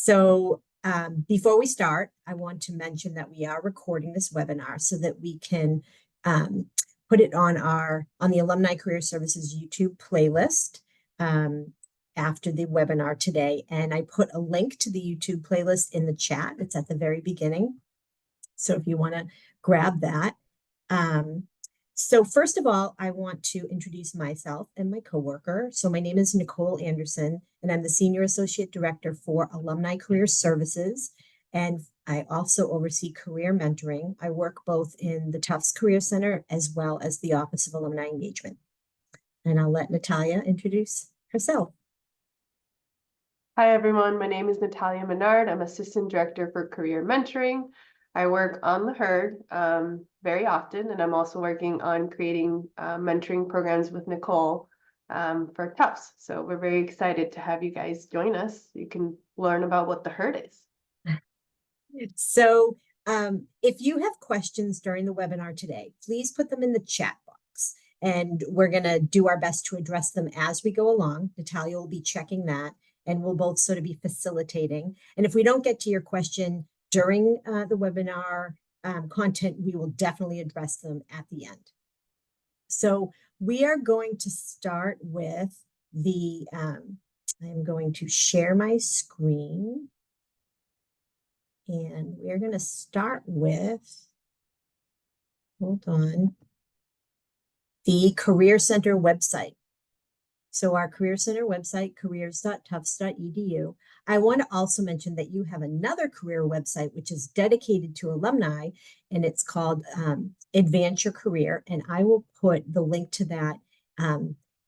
So before we start, I want to mention that we are recording this webinar so that we can put it on the Alumni Career Services YouTube playlist after the webinar today. And I put a link to the YouTube playlist in the chat. It's at the very beginning. So if you want to grab that. So first of all, I want to introduce myself and my coworker. So my name is Nicole Anderson, and I'm the Senior Associate Director for Alumni Career Services. And I also oversee career mentoring. I work both in the Tufts Career Center as well as the Office of Alumni Engagement. And I'll let Natalia introduce herself. Hi, everyone. My name is Natalia Menard. I'm Assistant Director for Career Mentoring. I work on the HERD very often, and I'm also working on creating mentoring programs with Nicole for Tufts. So we're very excited to have you guys join us. You can learn about what the HERD is. So if you have questions during the webinar today, please put them in the chat box, and we're going to do our best to address them as we go along. Natalia will be checking that, and we'll both sort of be facilitating. And if we don't get to your question during the webinar content, we will definitely address them at the end. So we are going to start with I'm going to share my screen. And we're going to start with, hold on, the Career Center website. So our Career Center website, careers.tufts.edu. I want to also mention that you have another career website, which is dedicated to alumni, and it's called Advance Your Career. And I will put the link to that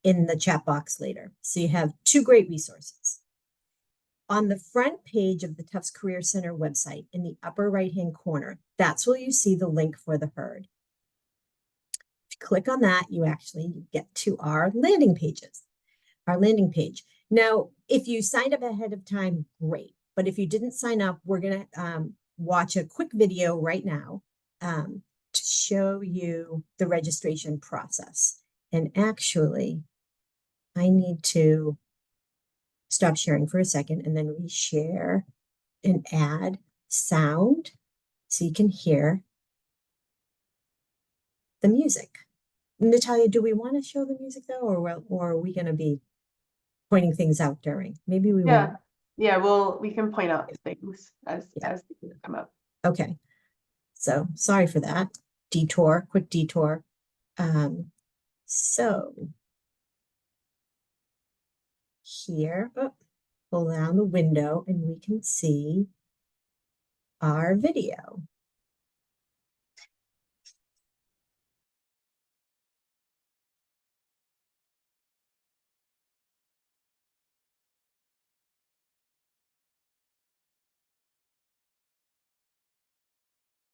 in the chat box later. So you have two great resources. On the front page of the Tufts Career Center website, in the upper right-hand corner, that's where you see the link for the HERD. If you click on that, you actually get to our landing pages. Our landing page. Now, if you signed up ahead of time, great. But if you didn't sign up, we're going to watch a quick video right now to show you the registration process. And actually, I need to stop sharing for a second and then reshare and add sound so you can hear the music. Natalia, do we want to show the music though, or are we going to be pointing things out during? Maybe we won't. Yeah, well, we can point out things as they come up. Okay. So sorry for that. Quick detour. So here, pull down the window and we can see our video.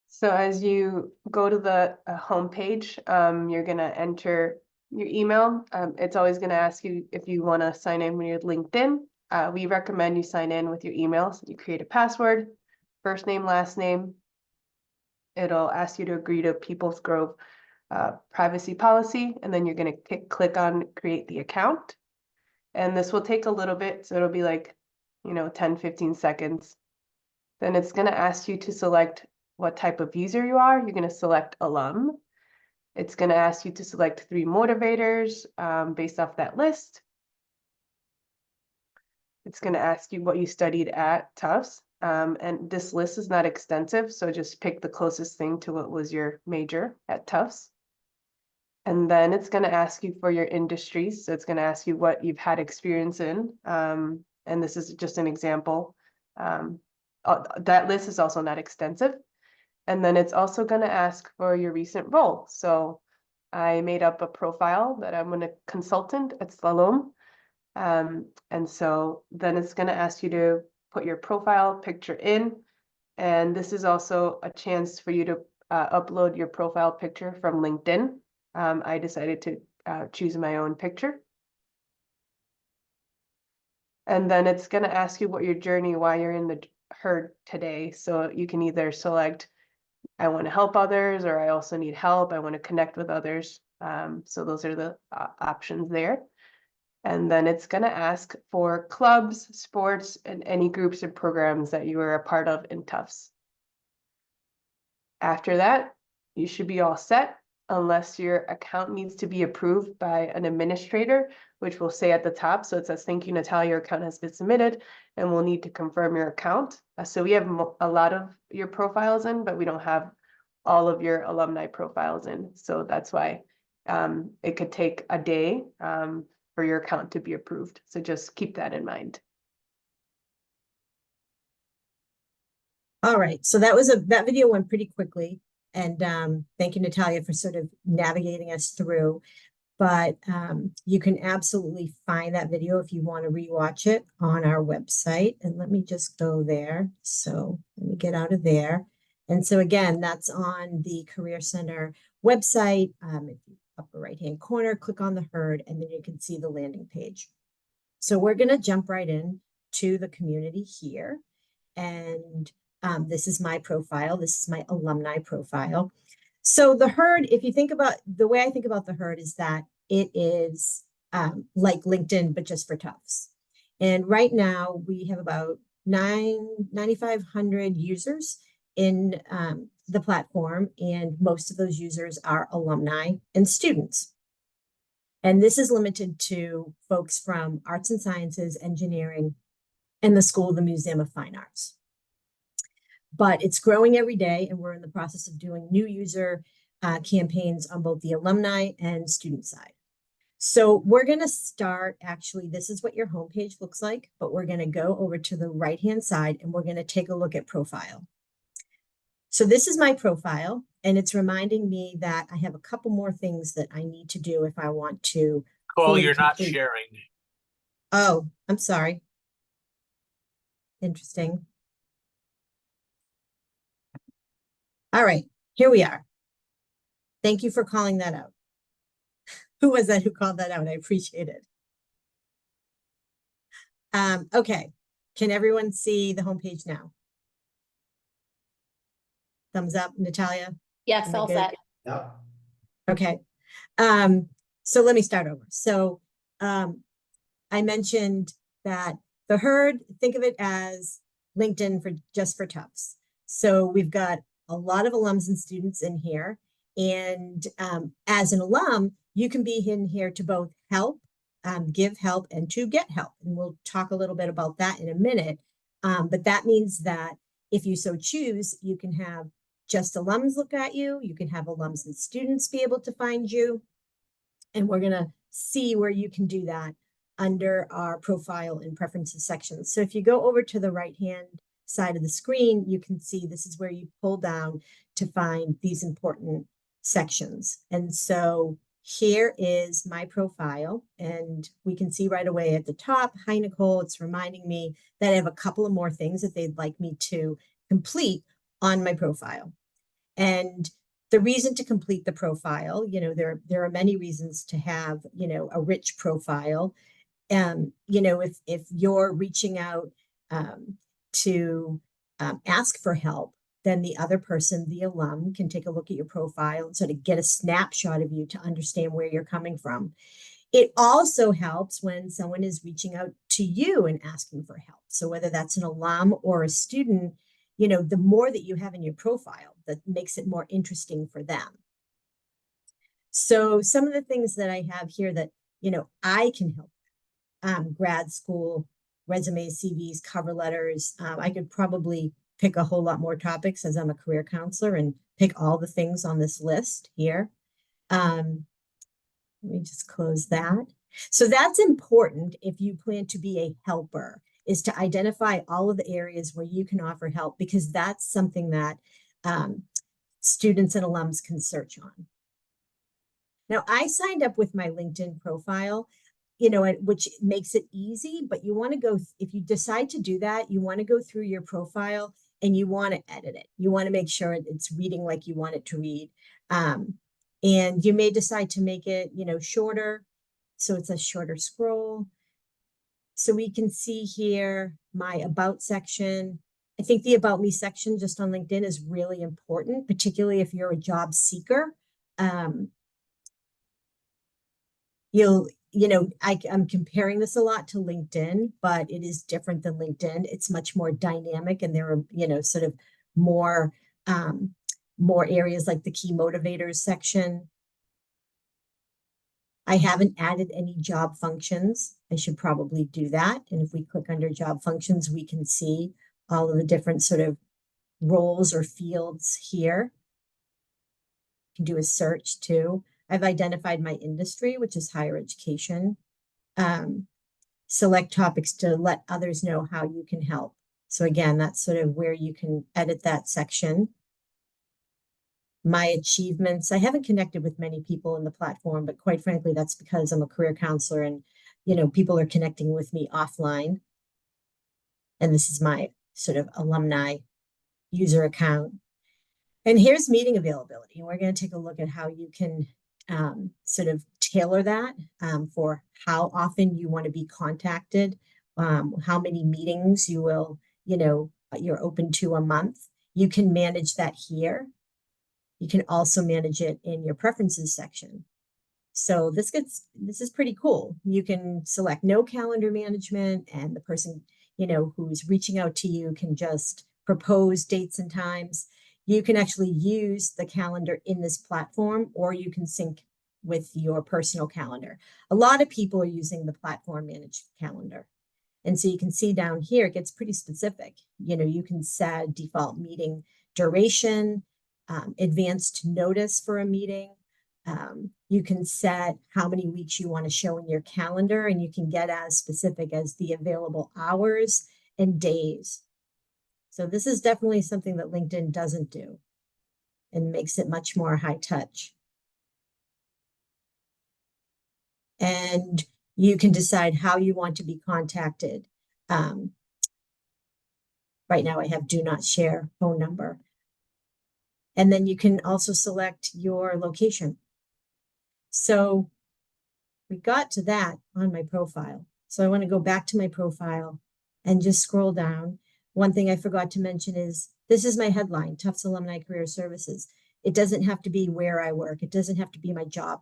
So as you go to the home page, you're going to enter your email. It's always going to ask you if you want to sign in with your LinkedIn. We recommend you sign in with your email. So you create a password, first name, last name. It'll ask you to agree to People's Grove privacy policy, and then you're going to click on create the account. And this will take a little bit, so it'll be like, 10-15 seconds. Then it's going to ask you to select what type of user you are. You're going to select alum. It's going to ask you to select 3 motivators based off that list. It's going to ask you what you studied at Tufts. And this list is not extensive, so just pick the closest thing to what was your major at Tufts. And then it's going to ask you for your industries. So it's going to ask you what you've had experience in. And this is just an example. That list is also not extensive. And then it's also going to ask for your recent role. So I made up a profile that I'm a consultant at Slalom. And so then it's going to ask you to put your profile picture in. And this is also a chance for you to upload your profile picture from LinkedIn. I decided to choose my own picture. And then it's going to ask you what your journey, why you're in the HERD today. So you can either select I want to help others, or I also need help. I want to connect with others. So those are the options there. And then it's going to ask for clubs, sports, and any groups and programs that you are a part of in Tufts. After that, you should be all set unless your account needs to be approved by an administrator, which will say at the top. So it says, thank you, Natalia, your account has been submitted, and we'll need to confirm your account. So we have a lot of your profiles in, but we don't have all of your alumni profiles in. So that's why it could take a day for your account to be approved. So just keep that in mind. All right, so that video went pretty quickly, and thank you, Natalia, for sort of navigating us through. But you can absolutely find that video if you want to rewatch it on our website. And let me just go there. So let me get out of there. And so again, that's on the Career Center website. If you upper right-hand corner, click on the herd, and then you can see the landing page. So we're going to jump right in to the community here. And this is my profile. This is my alumni profile. So the herd, if you think about the way I think about the herd, is that it is like LinkedIn, but just for Tufts. And right now we have about 9,500 users in the platform, and most of those users are alumni and students. And this is limited to folks from arts and sciences, engineering, and the School of the Museum of Fine Arts. But it's growing every day, and we're in the process of doing new user campaigns on both the alumni and student side. So we're going to start, actually, this is what your homepage looks like, but we're going to go over to the right-hand side, and we're going to take a look at profile. So this is my profile, and it's reminding me that I have a couple more things that I need to do if I want to. Nicole, you're not sharing. Oh, I'm sorry. Interesting. All right, here we are. Thank you for calling that out. Who was that who called that out? I appreciate it. Okay, can everyone see the homepage now? Thumbs up, Natalia? Yes, all set. Yep. Okay, so let me start over. So I mentioned that the herd, think of it as LinkedIn for just for Tufts. So we've got a lot of alums and students in here. And as an alum, you can be in here to both help, give help, and to get help. And we'll talk a little bit about that in a minute. But that means that if you so choose, you can have just alums look at you. You can have alums and students be able to find you. And we're going to see where you can do that under our profile and preferences section. So if you go over to the right-hand side of the screen, you can see this is where you pull down to find these important sections. And so here is my profile, and we can see right away at the top, hi, Nicole, it's reminding me that I have a couple of more things that they'd like me to complete on my profile. And the reason to complete the profile, you know, there are many reasons to have, you know, a rich profile. You know, if you're reaching out to ask for help, then the other person, the alum, can take a look at your profile and sort of get a snapshot of you to understand where you're coming from. It also helps when someone is reaching out to you and asking for help. So whether that's an alum or a student, you know, the more that you have in your profile, that makes it more interesting for them. So some of the things that I have here that, you know, I can help, grad school, resumes, CVs, cover letters. I could probably pick a whole lot more topics as I'm a career counselor and pick all the things on this list here. Let me just close that. So that's important if you plan to be a helper, is to identify all of the areas where you can offer help, because that's something that students and alums can search on. Now, I signed up with my LinkedIn profile, you know, which makes it easy, but you want to go, if you decide to do that, you want to go through your profile and you want to edit it. You want to make sure it's reading like you want it to read. And you may decide to make it, you know, shorter. So it's a shorter scroll. So we can see here my about section. I think the about me section just on LinkedIn is really important, particularly if you're a job seeker. I'm comparing this a lot to LinkedIn, but it is different than LinkedIn. It's much more dynamic, and there are, sort of more, more areas like the key motivators section. I haven't added any job functions. I should probably do that. And if we click under job functions, we can see all of the different sort of roles or fields here. You can do a search too. I've identified my industry, which is higher education. Select topics to let others know how you can help. So again, that's sort of where you can edit that section. My achievements. I haven't connected with many people in the platform, but quite frankly, that's because I'm a career counselor and, people are connecting with me offline. And this is my sort of alumni user account. And here's meeting availability. And we're going to take a look at how you can sort of tailor that for how often you want to be contacted, how many meetings you will, you're open to a month. You can manage that here. You can also manage it in your preferences section. So this is pretty cool. You can select no calendar management, and the person, who's reaching out to you can just propose dates and times. You can actually use the calendar in this platform, or you can sync with your personal calendar. A lot of people are using the platform managed calendar. And so you can see down here, it gets pretty specific. You can set default meeting duration, advanced notice for a meeting. You can set how many weeks you want to show in your calendar, and you can get as specific as the available hours and days. So this is definitely something that LinkedIn doesn't do and makes it much more high touch. And you can decide how you want to be contacted. Right now I have do not share phone number. And then you can also select your location. So we got to that on my profile. So I want to go back to my profile and just scroll down. One thing I forgot to mention is this is my headline, Tufts Alumni Career Services. It doesn't have to be where I work. It doesn't have to be my job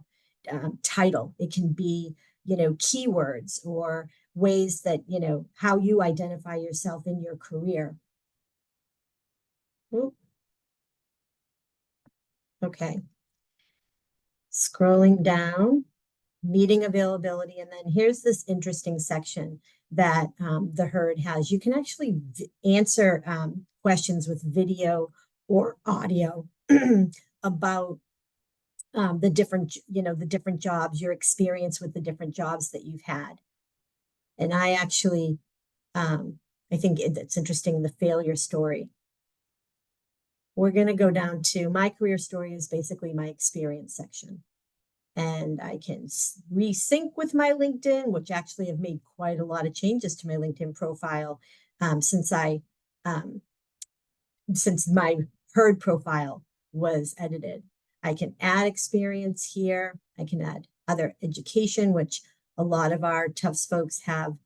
title. It can be, keywords or ways that, how you identify yourself in your career. Oop. Okay. Scrolling down, meeting availability. And then here's this interesting section that the herd has. You can actually answer questions with video or audio about the different jobs, your experience with the different jobs that you've had. And I actually, I think it's interesting, the failure story. We're going to go down to my career story is basically my experience section. And I can resync with my LinkedIn, which actually have made quite a lot of changes to my LinkedIn profile since my herd profile was edited. I can add experience here. I can add other education, which a lot of our Tufts folks have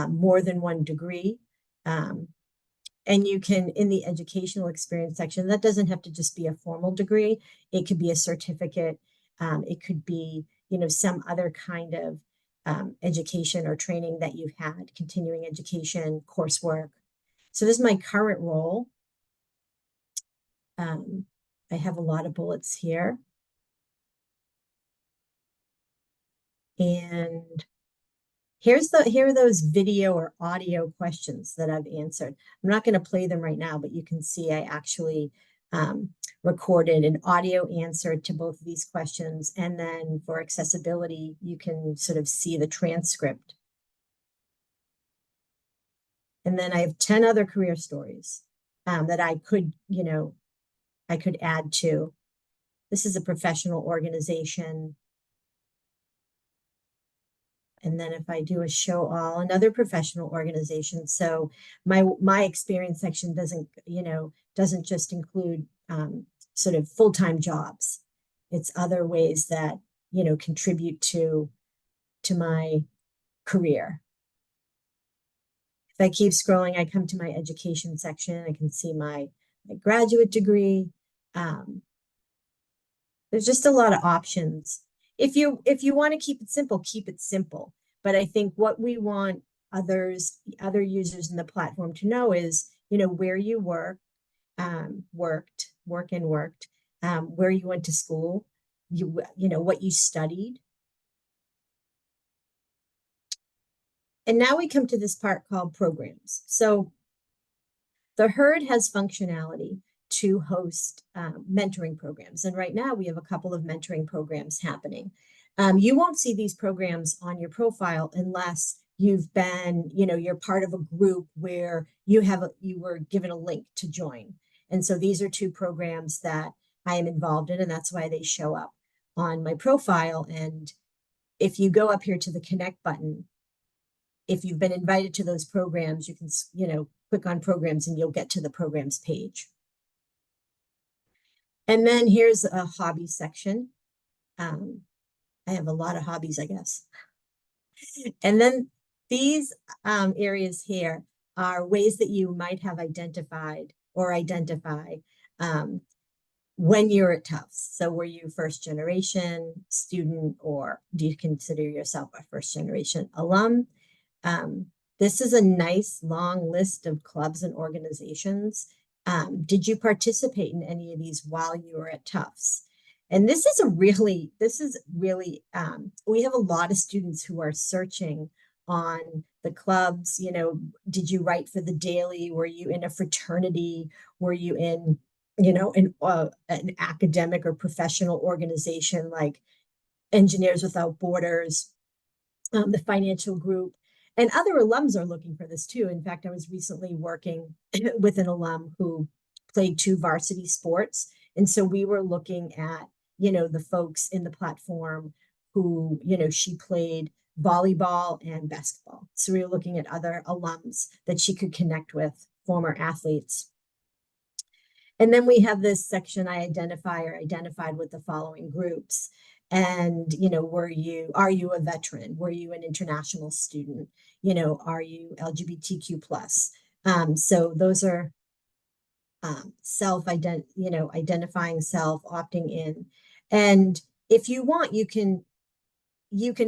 more than one degree. And you can, in the educational experience section, that doesn't have to just be a formal degree. It could be a certificate. It could be, some other kind of education or training that you've had, continuing education, coursework. So this is my current role. I have a lot of bullets here. And here are those video or audio questions that I've answered. I'm not going to play them right now, but you can see I actually recorded an audio answer to both of these questions. And then for accessibility, you can sort of see the transcript. And then I have 10 other career stories that I could, I could add to. This is a professional organization. And then if I do a show all, another professional organization. So my experience section doesn't just include sort of full-time jobs. It's other ways that, contribute to my career. If I keep scrolling, I come to my education section. I can see my graduate degree. There's just a lot of options. if you want to keep it simple, keep it simple. But I think what we want other users in the platform to know is, where you work, worked, where you went to school, what you studied. And now we come to this part called programs. So the herd has functionality to host mentoring programs. And right now we have a couple of mentoring programs happening. You won't see these programs on your profile unless you've been, you're part of a group where you were given a link to join. And so these are two programs that I am involved in, and that's why they show up on my profile. And if you go up here to the connect button, if you've been invited to those programs, you can, click on programs and you'll get to the programs page. And then here's a hobby section. I have a lot of hobbies, I guess. And then these areas here are ways that you might have identified or identify when you're at Tufts. So were you first generation student, or do you consider yourself a first generation alum? This is a nice long list of clubs and organizations. Did you participate in any of these while you were at Tufts? And this is really, we have a lot of students who are searching on the clubs. Did you write for the Daily? Were you in a fraternity? Were you in, an academic or professional organization like Engineers Without Borders, the financial group? And other alums are looking for this too. In fact, I was recently working with an alum who played 2 varsity sports. And so we were looking at, the folks in the platform who, she played volleyball and basketball. So we were looking at other alums that she could connect with, former athletes. And then we have this section, I identify or identified with the following groups. And, are you a veteran? Were you an international student? Are you LGBTQ plus? So those are identifying self, opting in. And if you want, you can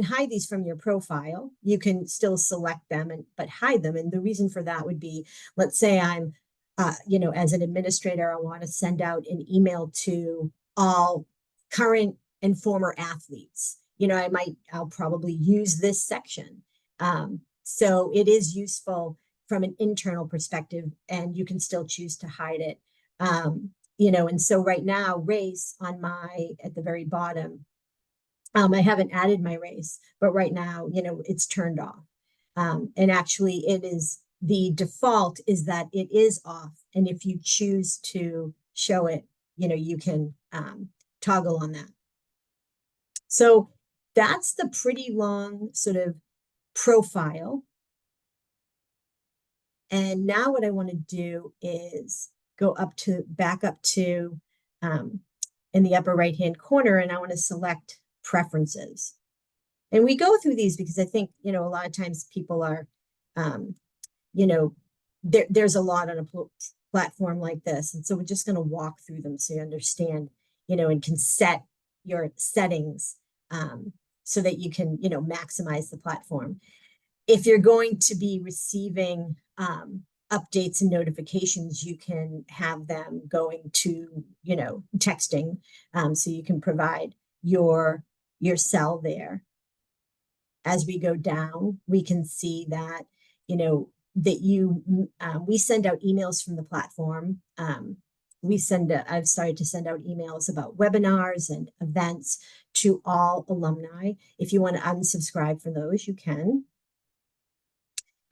hide these from your profile. You can still select them, but hide them. And the reason for that would be, let's say I'm, as an administrator, I want to send out an email to all current and former athletes. I'll probably use this section. So it is useful from an internal perspective, and you can still choose to hide it. And so right now, race at the very bottom, I haven't added my race, but right now, it's turned off. And actually the default is that it is off. And if you choose to show it, you can toggle on that. So that's the pretty long sort of profile. And now what I want to do is go back up to in the upper right-hand corner, and I want to select preferences. And we go through these because I think, a lot of times people are, there's a lot on a platform like this. And so we're just going to walk through them so you understand, and can set your settings so that you can, maximize the platform. If you're going to be receiving updates and notifications, you can have them going to, texting. So you can provide your cell there. As we go down, we can see that, we send out emails from the platform. I've started to send out emails about webinars and events to all alumni. If you want to unsubscribe from those, you can.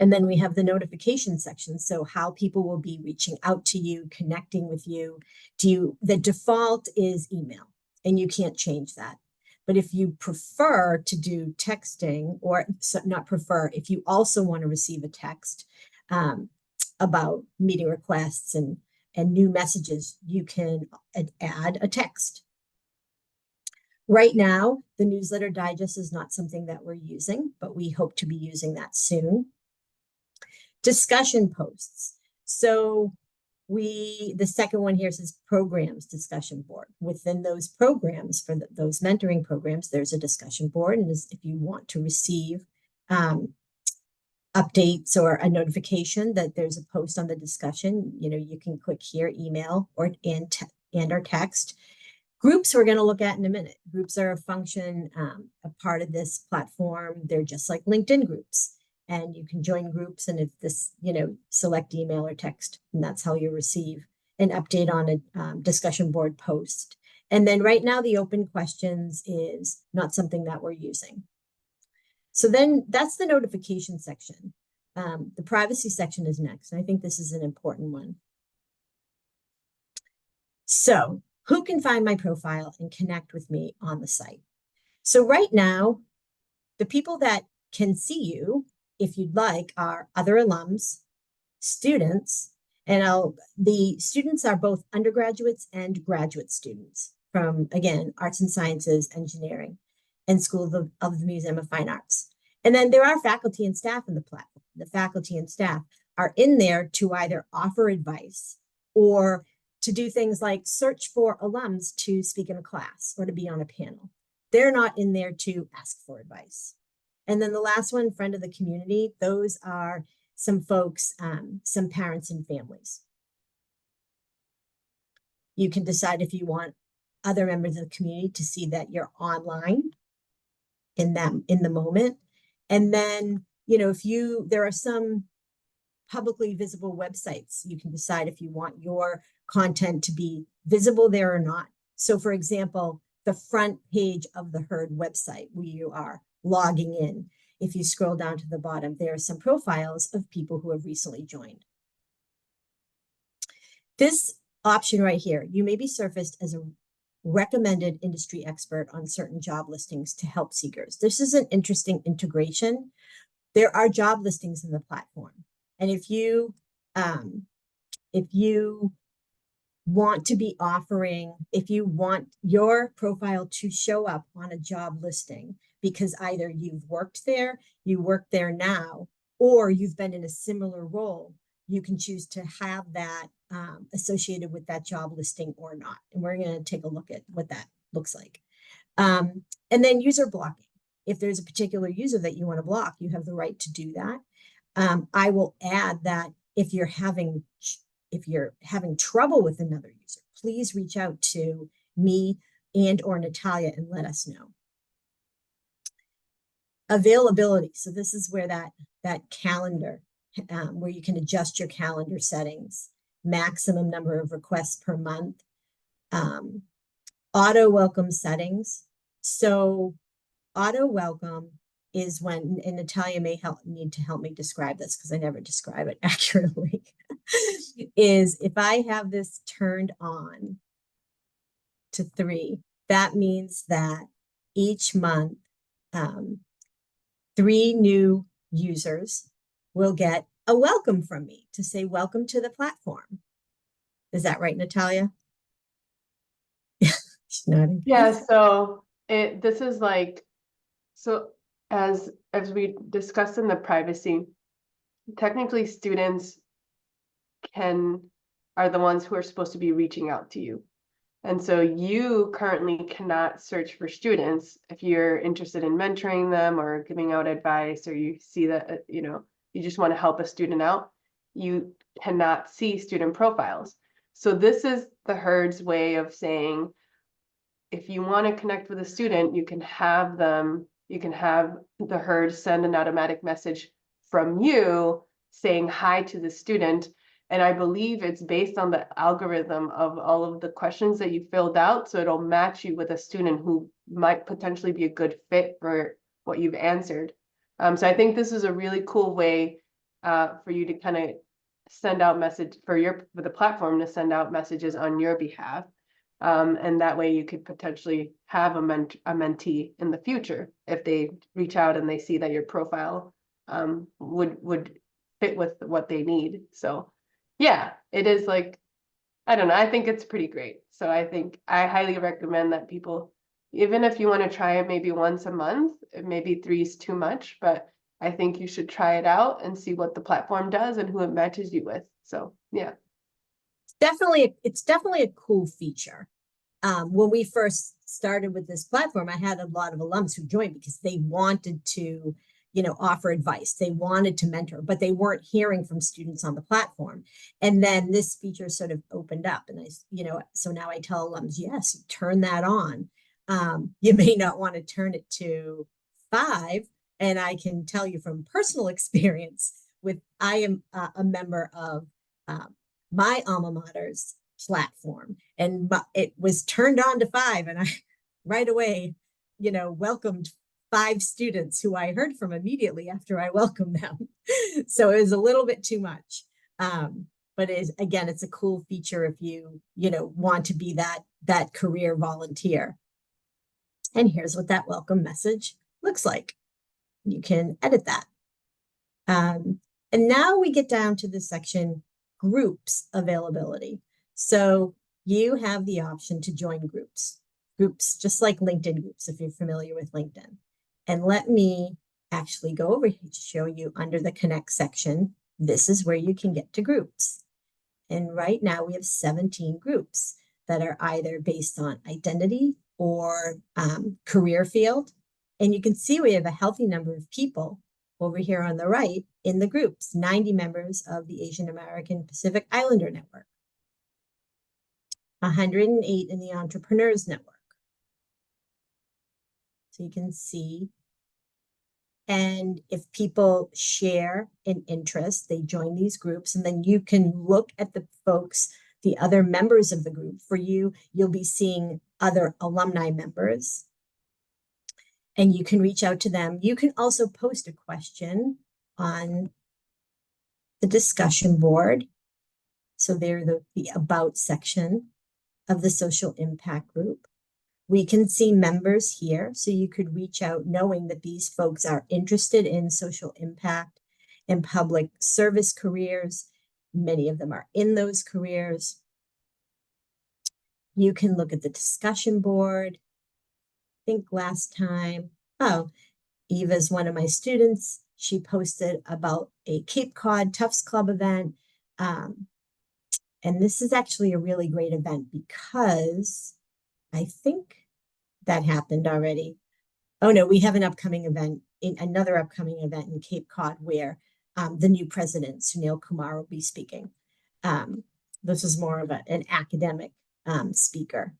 And then we have the notification section. So how people will be reaching out to you, connecting with you. The default is email, and you can't change that. But if you prefer to do texting, or not prefer, if you also want to receive a text about meeting requests and new messages, you can add a text. Right now, the newsletter digest is not something that we're using, but we hope to be using that soon. Discussion posts. So the second one here says programs discussion board. Within those programs, for those mentoring programs, there's a discussion board. And if you want to receive updates or a notification that there's a post on the discussion, you can click here, email or text. Groups we're going to look at in a minute. Groups are a function, a part of this platform. They're just like LinkedIn groups. And you can join groups, and if this, select email or text, and that's how you receive an update on a discussion board post. And then right now, the open questions is not something that we're using. So then that's the notification section. The privacy section is next. And I think this is an important one. So who can find my profile and connect with me on the site? So right now, the people that can see you, if you'd like, are other alums, students, and the students are both undergraduates and graduate students from, again, arts and sciences, engineering, and School of the Museum of Fine Arts. And then there are faculty and staff in the platform. The faculty and staff are in there to either offer advice or to do things like search for alums to speak in a class or to be on a panel. They're not in there to ask for advice. And then the last one, friend of the community, those are some folks, some parents and families. You can decide if you want other members of the community to see that you're online in the moment. And then, there are some publicly visible websites. You can decide if you want your content to be visible there or not. So for example, the front page of the HERD website where you are logging in, if you scroll down to the bottom, there are some profiles of people who have recently joined. This option right here, you may be surfaced as a recommended industry expert on certain job listings to help seekers. This is an interesting integration. There are job listings in the platform. And if you want to be offering, if you want your profile to show up on a job listing, because either you've worked there, you work there now, or you've been in a similar role, you can choose to have that associated with that job listing or not. And we're going to take a look at what that looks like. And then user blocking. If there's a particular user that you want to block, you have the right to do that. I will add that if you're having trouble with another user, please reach out to me and or Natalia and let us know. Availability. So this is where that calendar, where you can adjust your calendar settings, maximum number of requests per month, auto welcome settings. So auto welcome is when, and Natalia may need to help me describe this because I never describe it accurately, is if I have this turned on to 3, that means that each month, 3 new users will get a welcome from me to say, welcome to the platform. Is that right, Natalia? She's nodding. Yeah, so this is like, so as we discussed in the privacy, technically students are the ones who are supposed to be reaching out to you. And so you currently cannot search for students if you're interested in mentoring them or giving out advice, or you see that, you just want to help a student out. You cannot see student profiles. So this is the HERD's way of saying, if you want to connect with a student, you can have the HERD send an automatic message from you saying hi to the student. And I believe it's based on the algorithm of all of the questions that you filled out. So it'll match you with a student who might potentially be a good fit for what you've answered. So I think this is a really cool way for you to kind of send out for the platform to send out messages on your behalf. And that way you could potentially have a mentee in the future if they reach out and they see that your profile would fit with what they need. So yeah, it is like, I don't know, I think it's pretty great. So I think I highly recommend that people, even if you want to try it maybe once a month, maybe 3 is too much, but I think you should try it out and see what the platform does and who it matches you with. So yeah. it's definitely a cool feature. When we first started with this platform, I had a lot of alums who joined because they wanted to, offer advice. They wanted to mentor, but they weren't hearing from students on the platform. And then this feature sort of opened up, and so now I tell alums, yes, you turn that on. You may not want to turn it to 5. And I can tell you from personal experience I am a member of my alma mater's platform, and it was turned on to 5, and I right away welcomed 5 students who I heard from immediately after I welcomed them. So it was a little bit too much, but it's a cool feature if you want to be that career volunteer. And here's what that welcome message looks like. You can edit that. And now we get down to the section groups availability. So you have the option to join groups just like LinkedIn groups, if you're familiar with LinkedIn. And let me actually go over here to show you under the Connect section. This is where you can get to groups. And right now we have 17 groups that are either based on identity or career field. And you can see we have a healthy number of people over here on the right in the groups, 90 members of the Asian American Pacific Islander Network, 108 in the Entrepreneurs Network. So you can see, and if people share an interest, they join these groups, and then you can look at the folks, the other members of the group. For you, you'll be seeing other alumni members, and you can reach out to them. You can also post a question on the discussion board. So they're the About section of the Social Impact Group. We can see members here, so you could reach out knowing that these folks are interested in social impact and public service careers. Many of them are in those careers. You can look at the discussion board. I think last time, Eva's one of my students. She posted about a Cape Cod Tufts Club event. And this is actually a really great event because I think that happened already. Oh no, we have another upcoming event in Cape Cod where the new president, Sunil Kumar, will be speaking. This is more of an academic speaker.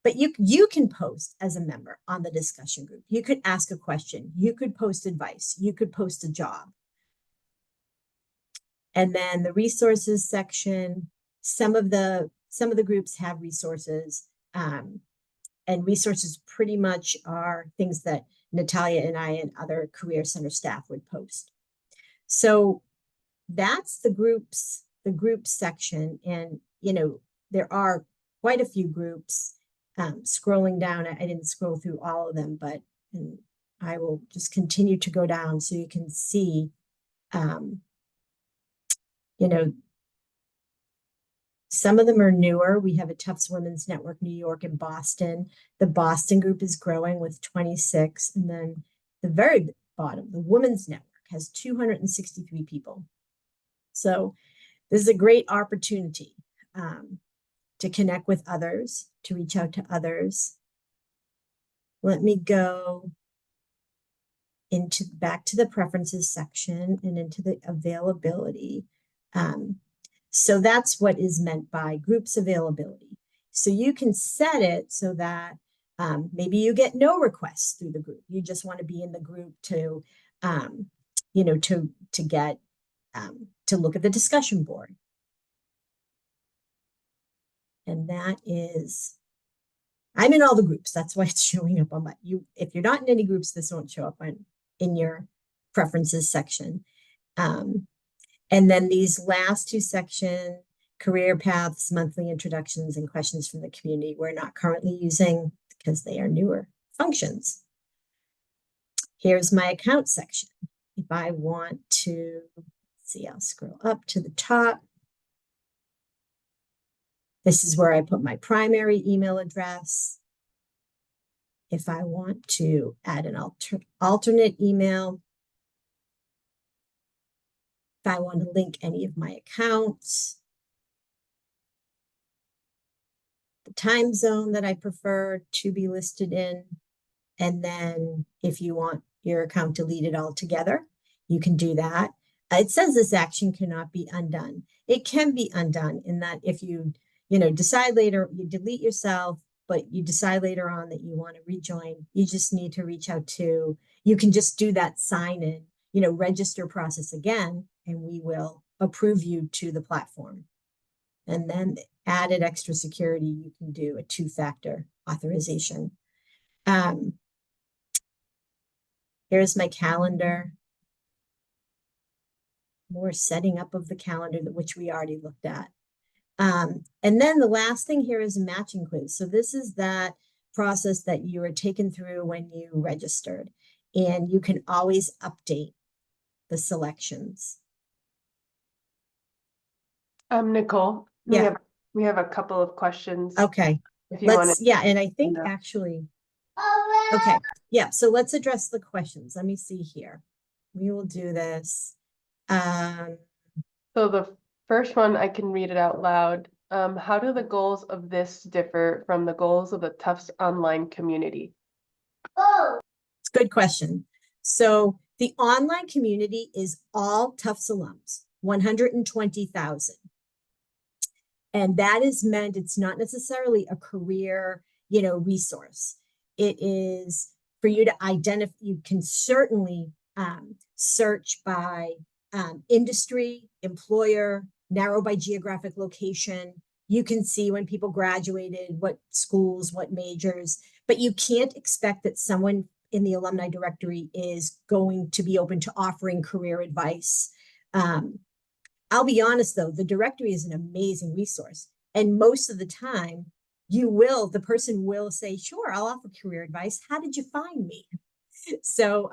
But you can post as a member on the discussion group. You could ask a question. You could post advice. You could post a job. And then the resources section, some of the groups have resources, and resources pretty much are things that Natalia and I and other Career Center staff would post. So that's the groups section. And, there are quite a few groups. Scrolling down, I didn't scroll through all of them, but I will just continue to go down so you can see, some of them are newer. We have a Tufts Women's Network, New York and Boston. The Boston group is growing with 26. And then the very bottom, the Women's Network, has 263 people. So this is a great opportunity to connect with others, to reach out to others. Let me go back to the preferences section and into the availability. So that's what is meant by groups availability. So you can set it so that maybe you get no requests through the group. You just want to be in the group to get to look at the discussion board. And that is, I'm in all the groups. That's why it's showing up on if you're not in any groups, this won't show up in your preferences section. And then these last 2 sections, career paths, monthly introductions, and questions from the community, we're not currently using because they are newer functions. Here's my account section. If I want to, see, I'll scroll up to the top. This is where I put my primary email address. If I want to add an alternate email, if I want to link any of my accounts, time zone that I prefer to be listed in. And then if you want your account deleted altogether, you can do that. It says this action cannot be undone. It can be undone in that if you decide later, you delete yourself, but you decide later on that you want to rejoin, you just need to reach out to, you can just do that sign in, register process again, and we will approve you to the platform. And then added extra security, you can do a 2-factor authorization. Here's my calendar. More setting up of the calendar, which we already looked at. And then the last thing here is a matching quiz. So this is that process that you were taken through when you registered, and you can always update the selections. Nicole, Yeah. we have a couple of questions. Okay. If you want to, yeah, and I think actually, okay, yeah, so let's address the questions. Let me see here. We will do this. So the first one, I can read it out loud. How do the goals of this differ from the goals of the Tufts online community? It's a good question. So the online community is all Tufts alums, 120,000. And that is meant, it's not necessarily a career, resource. It is for you to identify, you can certainly search by industry, employer, narrow by geographic location. You can see when people graduated, what schools, what majors, but you can't expect that someone in the alumni directory is going to be open to offering career advice. I'll be honest though, the directory is an amazing resource. And most of the time, the person will say, sure, I'll offer career advice. How did you find me? So,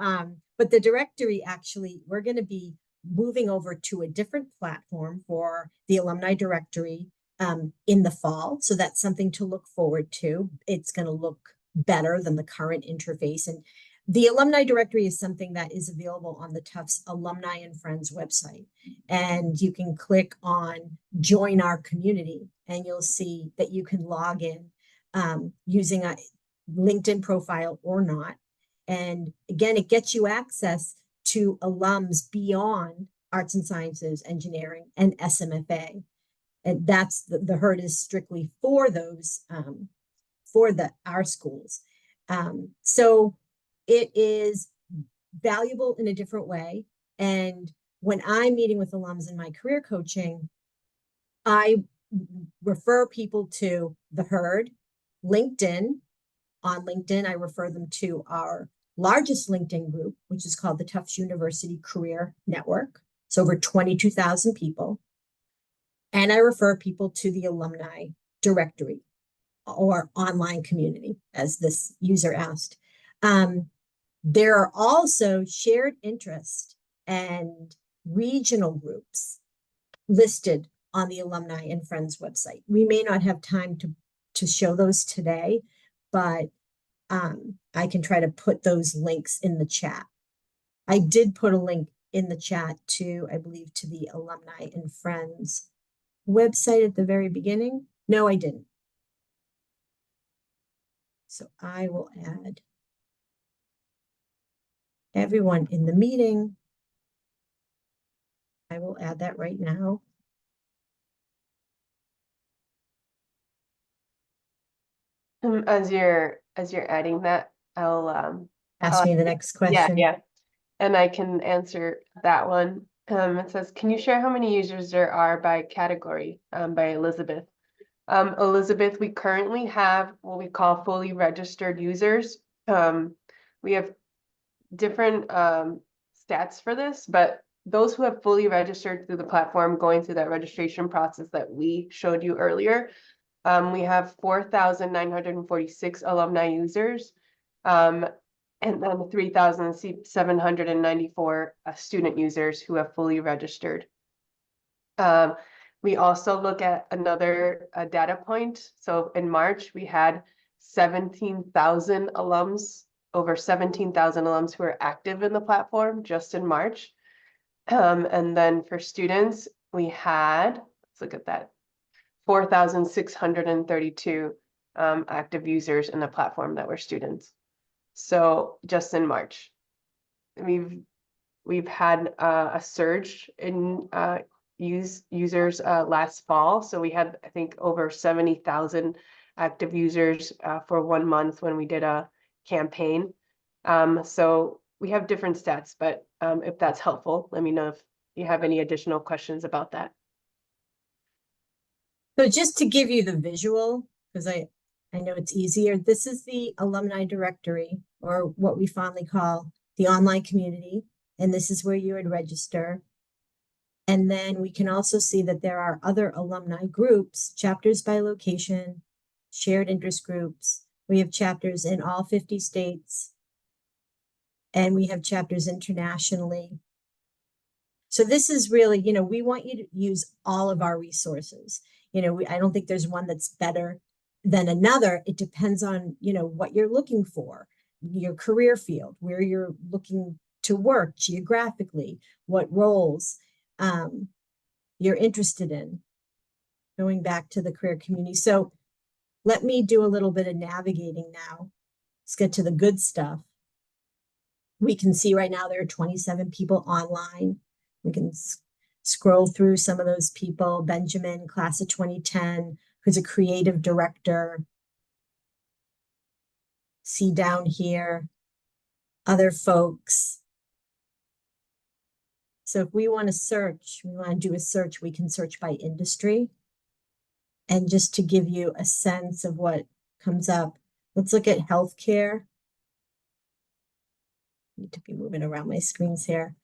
but the directory actually, we're going to be moving over to a different platform for the alumni directory in the fall. So that's something to look forward to. It's going to look better than the current interface. And the alumni directory is something that is available on the Tufts Alumni and Friends website. And you can click on join our community and you'll see that you can log in using a LinkedIn profile or not. And again, it gets you access to alums beyond arts and sciences, engineering, and SMFA. And that's the HERD is strictly for those, for our schools. So it is valuable in a different way. And when I'm meeting with alums in my career coaching, I refer people to the HERD, LinkedIn. On LinkedIn, I refer them to our largest LinkedIn group, which is called the Tufts University Career Network. It's over 22,000 people. And I refer people to the alumni directory or online community, as this user asked. There are also shared interest and regional groups listed on the Alumni and Friends website. We may not have time to show those today, but I can try to put those links in the chat. I did put a link in the chat to, I believe, to the Alumni and Friends website at the very beginning. No, I didn't. So I will add everyone in the meeting. I will add that right now. As you're adding that, I'll Ask me the next question. Yeah, and I can answer that one. It says, can you share how many users there are by category? By Elizabeth. Elizabeth, we currently have what we call fully registered users. We have different stats for this, but those who have fully registered through the platform, going through that registration process that we showed you earlier, we have 4,946 alumni users, and then 3,794 student users who have fully registered. We also look at another data point. So in March, we had 17,000 alums, over 17,000 alums who are active in the platform just in March. And then for students, we had, let's look at that, 4,632 active users in the platform that were students. So just in March, we've had a surge in users last fall. So we had, I think, over 70,000 active users for 1 month when we did a campaign. So we have different stats, but if that's helpful, let me know if you have any additional questions about that. So just to give you the visual, because I know it's easier, this is the alumni directory, or what we fondly call the online community. And this is where you would register. And then we can also see that there are other alumni groups, chapters by location, shared interest groups. We have chapters in all 50 states. And we have chapters internationally. So this is really, we want you to use all of our resources. I don't think there's one that's better than another. It depends on, what you're looking for, your career field, where you're looking to work geographically, what roles you're interested in, going back to the career community. So let me do a little bit of navigating now. Let's get to the good stuff. We can see right now there are 27 people online. We can scroll through some of those people. Benjamin, class of 2010, who's a creative director. See down here, other folks. So if we want to search, we want to do a search, we can search by industry. And just to give you a sense of what comes up, let's look at healthcare. I need to be moving around my screens here.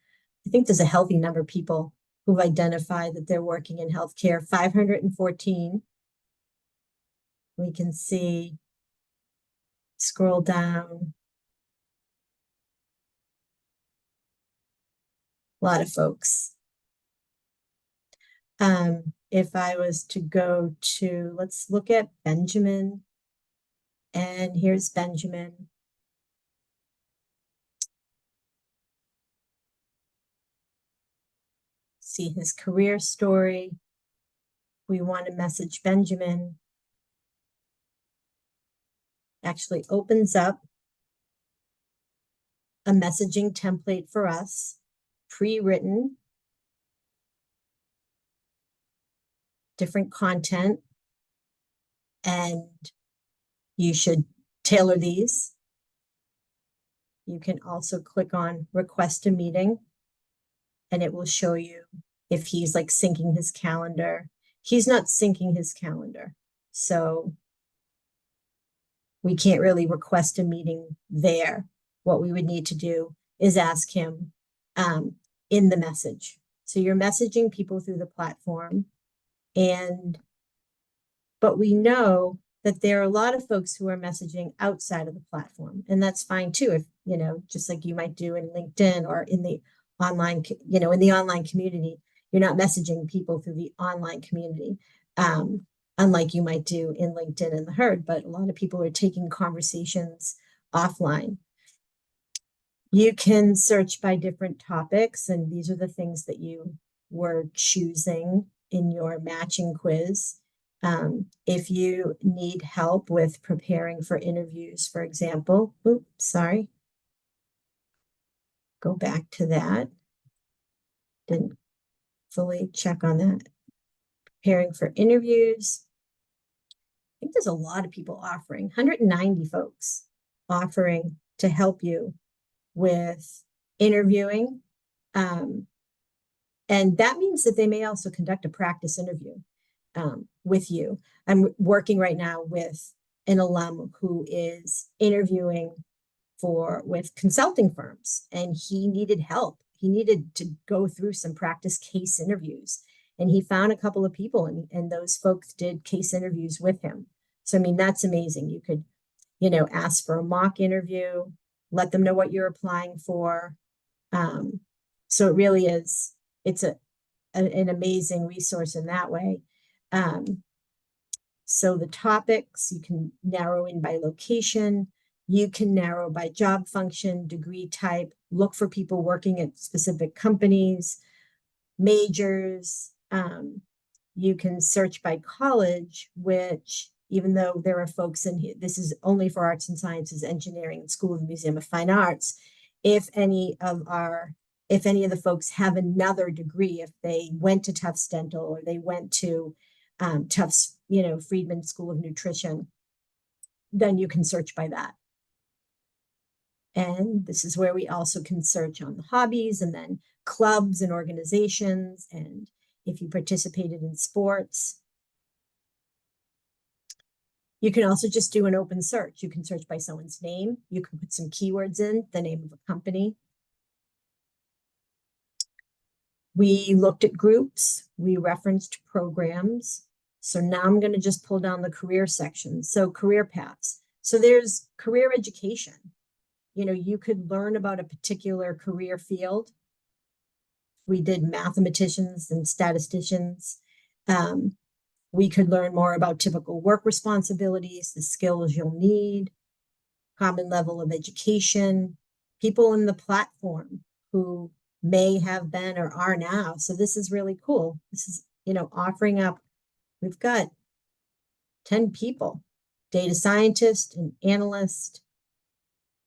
I think there's a healthy number of people who've identified that they're working in healthcare, 514. We can see, scroll down. A lot of folks. If I was to go to, let's look at Benjamin. And here's Benjamin. See his career story. We want to message Benjamin. Actually opens up a messaging template for us, pre-written, different content, and you should tailor these. You can also click on request a meeting, and it will show you if he's like syncing his calendar. He's not syncing his calendar, so we can't really request a meeting there. What we would need to do is ask him in the message. So you're messaging people through the platform, but we know that there are a lot of folks who are messaging outside of the platform, and that's fine too. If, just like you might do in LinkedIn or in the online, in the online community, you're not messaging people through the online community, unlike you might do in LinkedIn and the Herd, but a lot of people are taking conversations offline. You can search by different topics, and these are the things that you were choosing in your matching quiz. If you need help with preparing for interviews, for example, oops, sorry. Go back to that. Didn't fully check on that. Preparing for interviews. I think there's a lot of people offering, 190 folks offering to help you with interviewing. And that means that they may also conduct a practice interview with you. I'm working right now with an alum who is interviewing with consulting firms, and he needed help. He needed to go through some practice case interviews, and he found a couple of people, and those folks did case interviews with him. So, I mean, that's amazing. You could, ask for a mock interview, let them know what you're applying for. So it really is, it's an amazing resource in that way. So the topics, you can narrow in by location, you can narrow by job function, degree type, look for people working at specific companies, majors. You can search by college, which even though there are folks in here, this is only for arts and sciences, engineering, School of the Museum of Fine Arts. If any of the folks have another degree, if they went to Tufts Dental or they went to Tufts, Friedman School of Nutrition, then you can search by that. And this is where we also can search on the hobbies and then clubs and organizations, and if you participated in sports. You can also just do an open search. You can search by someone's name. You can put some keywords in, the name of a company. We looked at groups. We referenced programs. So now I'm going to just pull down the career section. So career paths. So there's career education. You could learn about a particular career field. We did mathematicians and statisticians. We could learn more about typical work responsibilities, the skills you'll need, common level of education, people in the platform who may have been or are now. So this is really cool. This is, offering up, we've got 10 people, data scientist, an analyst,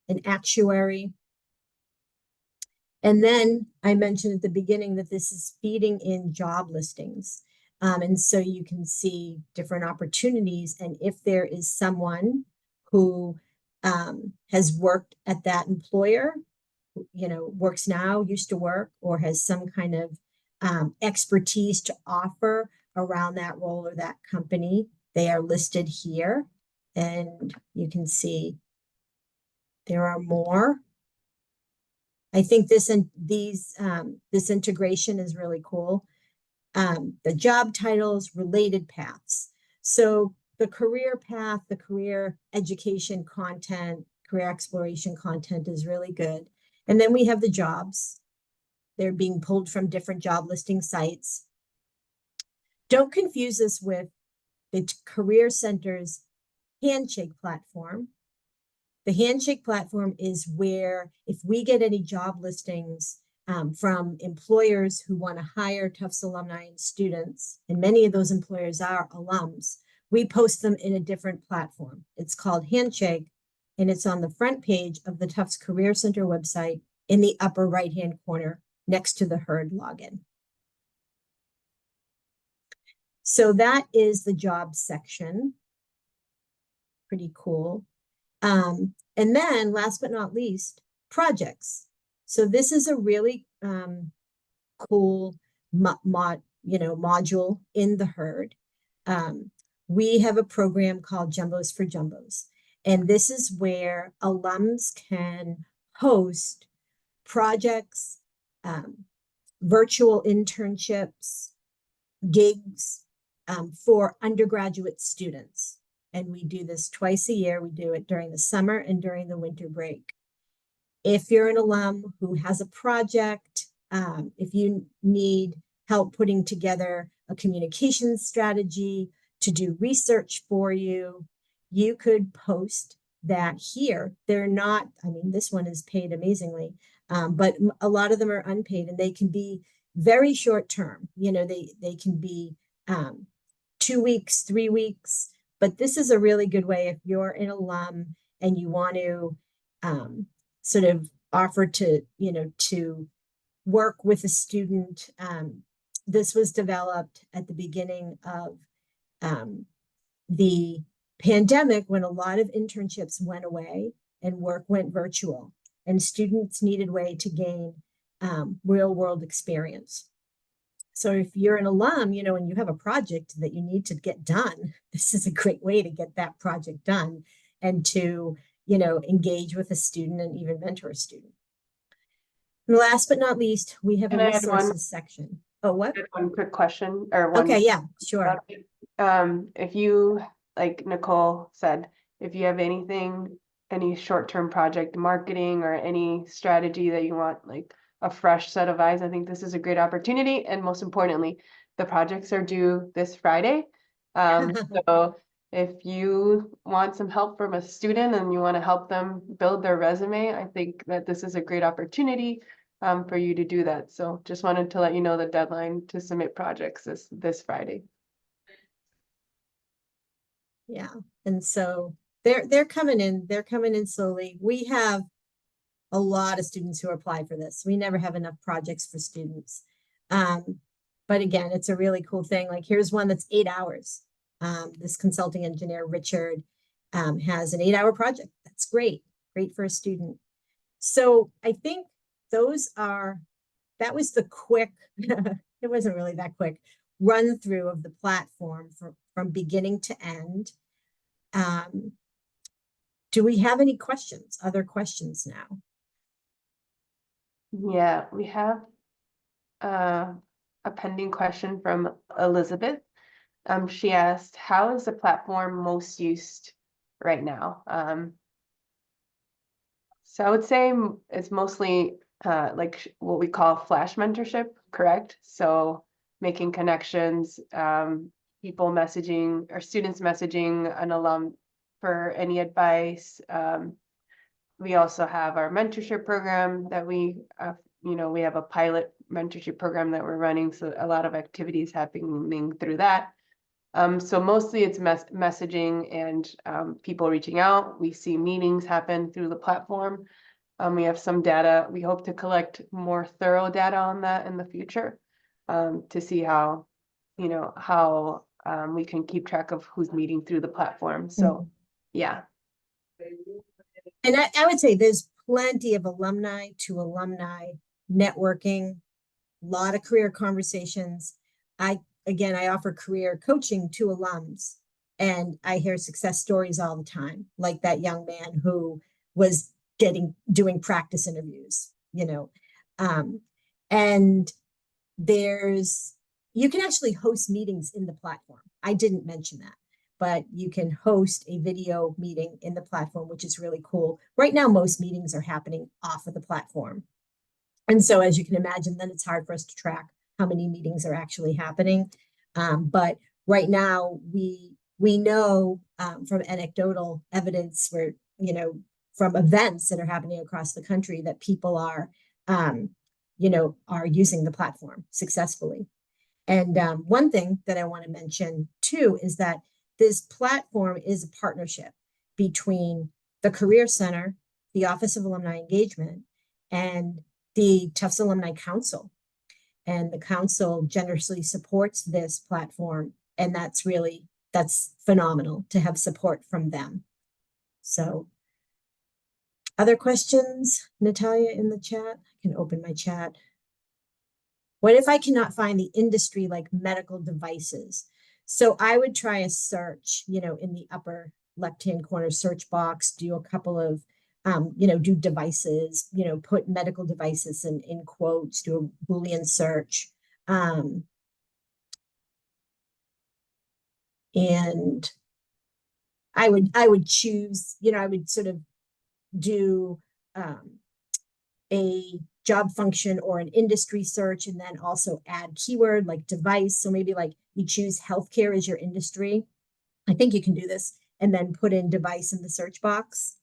an actuary. And then I mentioned at the beginning that this is feeding in job listings. And so you can see different opportunities. And if there is someone who has worked at that employer, works now, used to work, or has some kind of expertise to offer around that role or that company, they are listed here. And you can see there are more. I think this integration is really cool. The job titles, related paths. So the career path, the career education content, career exploration content is really good. And then we have the jobs. They're being pulled from different job listing sites. Don't confuse this with the Career Center's Handshake platform. The Handshake platform is where if we get any job listings from employers who want to hire Tufts alumni and students, and many of those employers are alums, we post them in a different platform. It's called Handshake, and it's on the front page of the Tufts Career Center website in the upper right-hand corner next to the Herd login. So that is the jobs section. Pretty cool. And then last but not least, projects. So this is a really cool module in the Herd. We have a program called Jumbos for Jumbos. And this is where alums can host projects, virtual internships, gigs for undergraduate students. And we do this twice a year. We do it during the summer and during the winter break. If you're an alum who has a project, if you need help putting together a communications strategy to do research for you, you could post that here. They're not, this one is paid amazingly, but a lot of them are unpaid, and they can be very short term. They can be 2 weeks, 3 weeks. But this is a really good way if you're an alum and you want to sort of offer to, to work with a student. This was developed at the beginning of the pandemic, when a lot of internships went away and work went virtual, and students needed a way to gain real world experience. So if you're an alum, and you have a project that you need to get done, this is a great way to get that project done and to, engage with a student and even mentor a student. And last but not least, we have a resources section. Oh, what? One quick question or one. Okay, yeah, sure. If you, like Nicole said, if you have any short-term project marketing or any strategy that you want, like a fresh set of eyes, I think this is a great opportunity. And most importantly, the projects are due this Friday. So if you want some help from a student and you want to help them build their resume, I think that this is a great opportunity for you to do that. So just wanted to let you know the deadline to submit projects is this Friday. Yeah. And so they're coming in slowly. We have a lot of students who apply for this. We never have enough projects for students. But again, it's a really cool thing. Like here's one that's 8 hours. This consulting engineer, Richard, has an 8-hour project. That's great. Great for a student. So I think that was the quick, it wasn't really that quick, run through of the platform from beginning to end. Do we have any questions, other questions now? Yeah, we have a pending question from Elizabeth. She asked, how is the platform most used right now? So I would say it's mostly like what we call flash mentorship, correct? So making connections, people messaging or students messaging an alum for any advice. We also have our mentorship program that we have a pilot mentorship program that we're running. So a lot of activities happening through that. So mostly it's messaging and people reaching out. We see meetings happen through the platform. We have some data. We hope to collect more thorough data on that in the future to see how we can keep track of who's meeting through the platform. So, yeah. And I would say there's plenty of alumni to alumni networking, a lot of career conversations. I offer career coaching to alums, and I hear success stories all the time, like that young man who was doing practice interviews, and you can actually host meetings in the platform. I didn't mention that, but you can host a video meeting in the platform, which is really cool. Right now, most meetings are happening off of the platform. And so, as you can imagine, then it's hard for us to track how many meetings are actually happening. But right now, we know from anecdotal evidence from events that are happening across the country that people are using the platform successfully. And one thing that I want to mention too is that this platform is a partnership between the Career Center, the Office of Alumni Engagement, and the Tufts Alumni Council. And the council generously supports this platform. And that's phenomenal to have support from them. So other questions, Natalia, in the chat? I can open my chat. What if I cannot find the industry like medical devices? So I would try a search, in the upper left-hand corner search box, do a couple of, do devices, put medical devices in quotes, do a Boolean search. And I would choose, I would sort of do a job function or an industry search, and then also add keyword like device. So maybe like you choose healthcare as your industry. I think you can do this, and then put in device in the search box.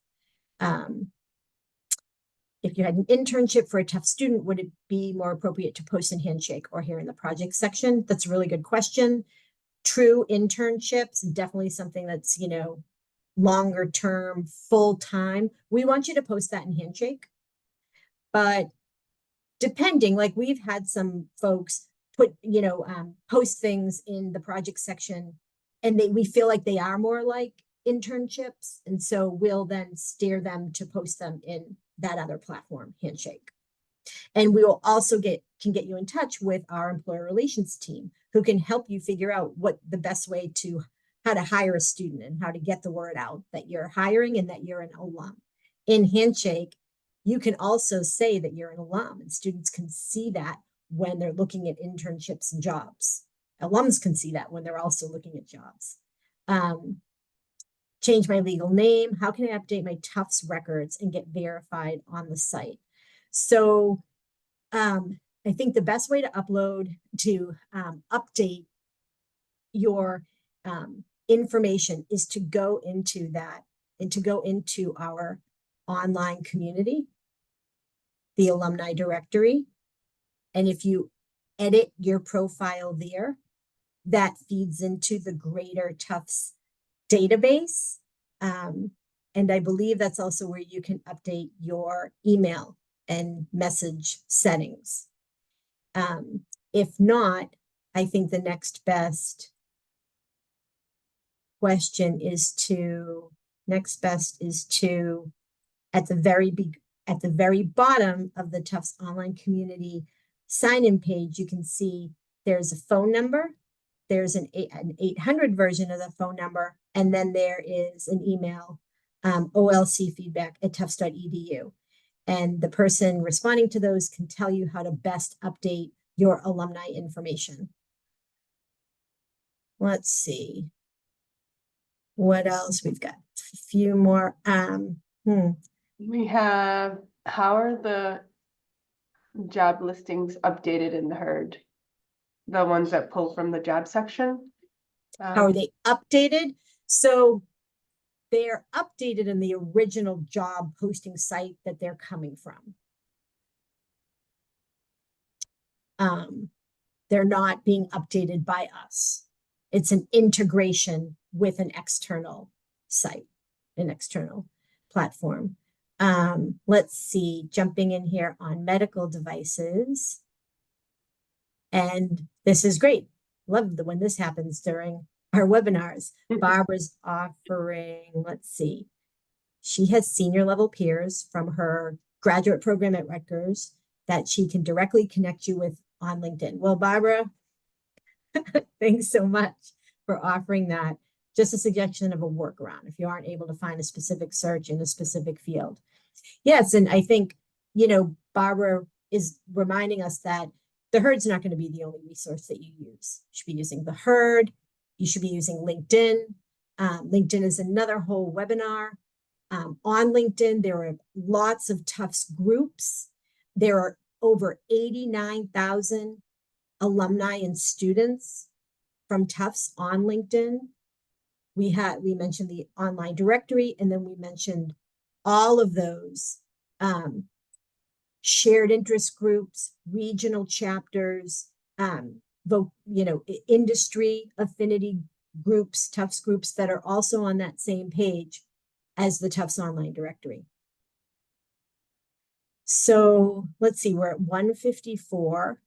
If you had an internship for a Tufts student, would it be more appropriate to post in Handshake or here in the project section? That's a really good question. True internships, definitely something that's, longer term, full time. We want you to post that in Handshake. But depending, like we've had some folks post things in the project section, and we feel like they are more like internships, and so we'll then steer them to post them in that other platform, Handshake. And we will also can get you in touch with our employer relations team, who can help you figure out what the best way how to hire a student and how to get the word out that you're hiring and that you're an alum. In Handshake, you can also say that you're an alum, and students can see that when they're looking at internships and jobs. Alums can see that when they're also looking at jobs. Change my legal name. How can I update my Tufts records and get verified on the site? So I think the best way to update your information is to go into that and to go into our online community, the alumni directory. And if you edit your profile there, that feeds into the greater Tufts database. And I believe that's also where you can update your email and message settings. If not, I think the next best question is to, at the very bottom of the Tufts online community sign-in page, you can see there's a phone number, there's an 800 version of the phone number, and then there is an email, olcfeedback@tufts.edu. And the person responding to those can tell you how to best update your alumni information. Let's see what else we've got. A few more. We have, how are the job listings updated in the herd? The ones that pull from the job section? How are they updated? So they're updated in the original job posting site that they're coming from. They're not being updated by us. It's an integration with an external site, an external platform. Let's see, jumping in here on medical devices. And this is great. Love when this happens during our webinars. Barbara's offering, let's see, she has senior level peers from her graduate program at Rutgers that she can directly connect you with on LinkedIn. Well, Barbara, thanks so much for offering that. Just a suggestion of a workaround if you aren't able to find a specific search in a specific field. Yes, and I think, Barbara is reminding us that the herd's not going to be the only resource that you use. You should be using the herd. You should be using LinkedIn. LinkedIn is another whole webinar. On LinkedIn, there are lots of Tufts groups. There are over 89,000 alumni and students from Tufts on LinkedIn. We mentioned the online directory, and then we mentioned all of those shared interest groups, regional chapters, industry affinity groups, Tufts groups that are also on that same page as the Tufts online directory. So let's see, we're at 154.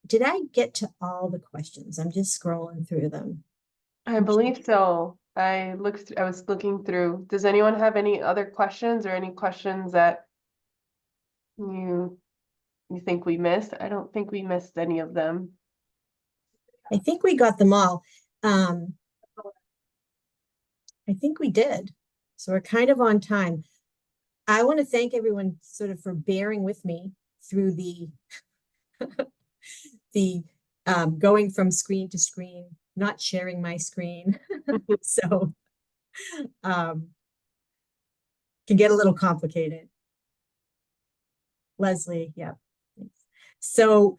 Did I get to all the questions? I'm just scrolling through them. I believe so. I was looking through. Does anyone have any other questions or any questions that you think we missed? I don't think we missed any of them. I think we got them all. I think we did. So we're kind of on time. I want to thank everyone sort of for bearing with me through the going from screen to screen, not sharing my screen. So can get a little complicated. Leslie, yeah. So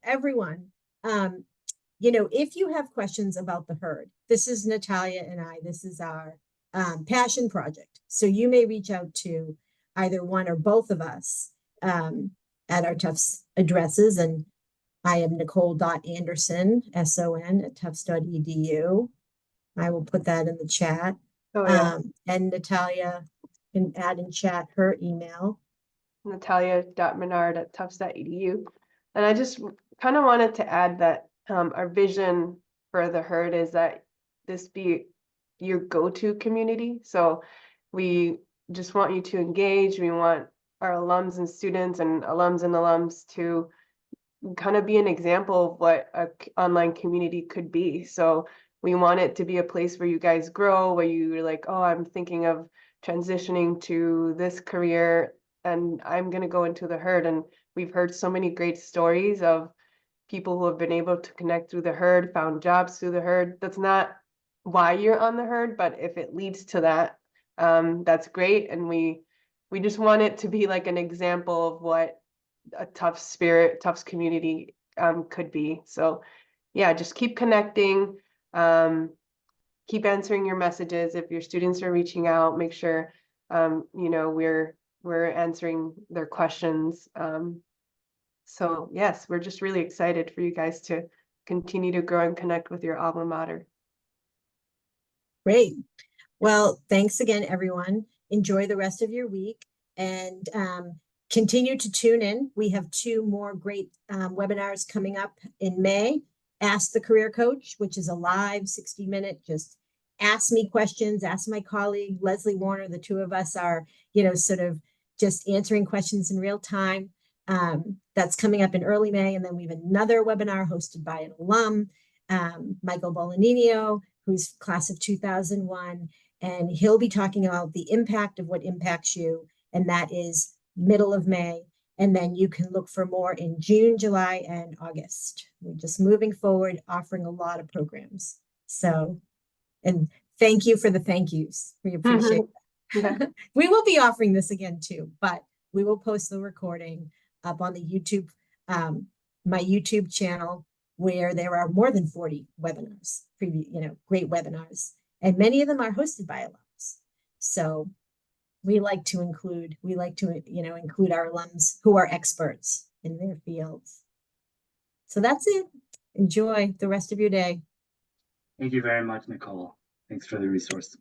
everyone, if you have questions about the herd, this is Natalia and I, this is our passion project. So you may reach out to either one or both of us at our Tufts addresses. And I am Nicole.Anderson, SON at tufts.edu. I will put that in the chat. Oh, yeah. And Natalia can add in chat her email. Natalia.Menard@tufts.edu. And I just kind of wanted to add that our vision for the herd is that this be your go-to community. So we just want you to engage. We want our alums and students and alums to kind of be an example of what an online community could be. So we want it to be a place where you guys grow, where you're like, oh, I'm thinking of transitioning to this career and I'm going to go into the herd. And we've heard so many great stories of people who have been able to connect through the herd, found jobs through the herd. That's not why you're on the herd, but if it leads to that, that's great. And we just want it to be like an example of what a Tufts community could be. So yeah, just keep connecting, keep answering your messages. If your students are reaching out, make sure we're answering their questions. So yes, we're just really excited for you guys to continue to grow and connect with your alma mater. Great. Well, thanks again, everyone. Enjoy the rest of your week and continue to tune in. We have 2 more great webinars coming up in May. Ask the Career Coach, which is a live 60-minute, just ask me questions, ask my colleague, Leslie Warner. The 2 of us are, sort of just answering questions in real time. That's coming up in early May. And then we have another webinar hosted by an alum, Michael Bolognino, who's class of 2001. And he'll be talking about the impact of what impacts you. And that is middle of May. And then you can look for more in June, July, and August. We're just moving forward, offering a lot of programs. So, and thank you for the thank yous. We appreciate that. We will be offering this again too, but we will post the recording up on the YouTube, my YouTube channel, where there are more than 40 webinars, great webinars. And many of them are hosted by alums. So we like to include our alums who are experts in their fields. So that's it. Enjoy the rest of your day. Thank you very much, Nicole. Thanks for the resource.